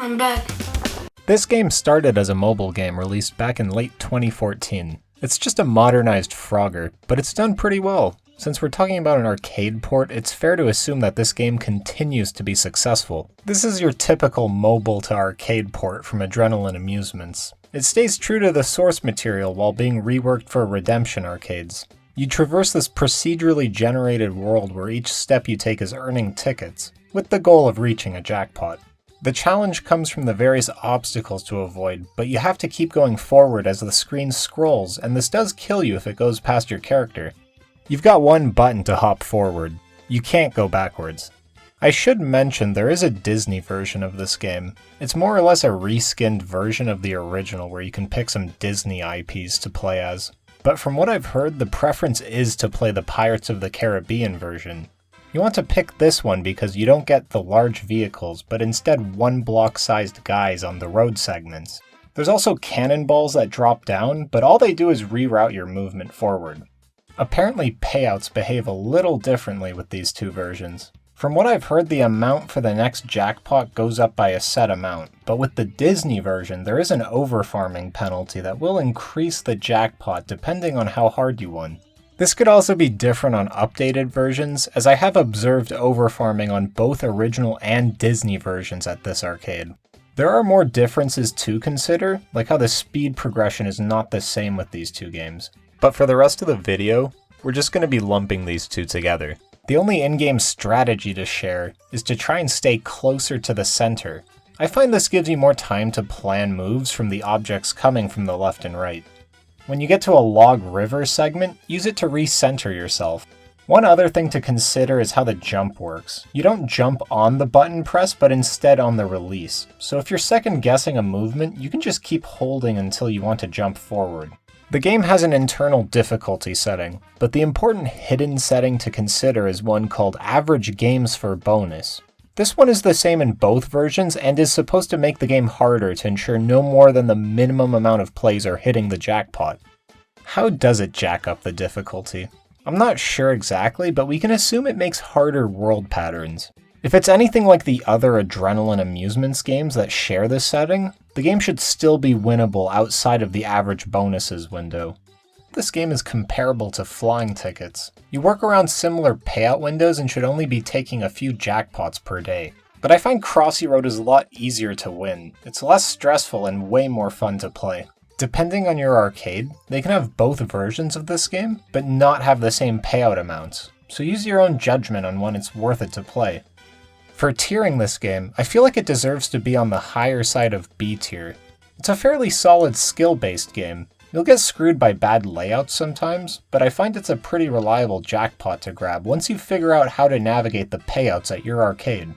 I'm back. This game started as a mobile game released back in late 2014. It's just a modernized Frogger, but it's done pretty well. Since we're talking about an arcade port, it's fair to assume that this game continues to be successful. This is your typical mobile to arcade port from Adrenaline Amusements. It stays true to the source material while being reworked for Redemption arcades. You traverse this procedurally generated world where each step you take is earning tickets, with the goal of reaching a jackpot. The challenge comes from the various obstacles to avoid, but you have to keep going forward as the screen scrolls, and this does kill you if it goes past your character. You've got one button to hop forward. You can't go backwards. I should mention there is a Disney version of this game. It's more or less a reskinned version of the original where you can pick some Disney IPs to play as. But from what I've heard, the preference is to play the Pirates of the Caribbean version. You want to pick this one because you don't get the large vehicles, but instead one block-sized guys on the road segments. There's also cannonballs that drop down, but all they do is reroute your movement forward. Apparently payouts behave a little differently with these two versions. From what I've heard, the amount for the next jackpot goes up by a set amount, but with the Disney version there is an overfarming penalty that will increase the jackpot depending on how hard you won. This could also be different on updated versions, as I have observed overfarming on both original and Disney versions at this arcade. There are more differences to consider, like how the speed progression is not the same with these two games. But for the rest of the video, we're just going to be lumping these two together. The only in-game strategy to share is to try and stay closer to the center. I find this gives you more time to plan moves from the objects coming from the left and right. When you get to a log river segment, use it to recenter yourself. One other thing to consider is how the jump works. You don't jump on the button press, but instead on the release. So if you're second guessing a movement, you can just keep holding until you want to jump forward. The game has an internal difficulty setting, but the important hidden setting to consider is one called Average Games for Bonus. This one is the same in both versions and is supposed to make the game harder to ensure no more than the minimum amount of plays are hitting the jackpot. How does it jack up the difficulty? I'm not sure exactly, but we can assume it makes harder world patterns. If it's anything like the other Adrenaline Amusements games that share this setting, the game should still be winnable outside of the average bonuses window. This game is comparable to flying tickets. You work around similar payout windows and should only be taking a few jackpots per day. But I find Crossy Road is a lot easier to win. It's less stressful and way more fun to play. Depending on your arcade, they can have both versions of this game, but not have the same payout amounts. So use your own judgment on when it's worth it to play. For tiering this game, I feel like it deserves to be on the higher side of B tier. It's a fairly solid skill-based game. You'll get screwed by bad layouts sometimes, but I find it's a pretty reliable jackpot to grab once you figure out how to navigate the payouts at your arcade.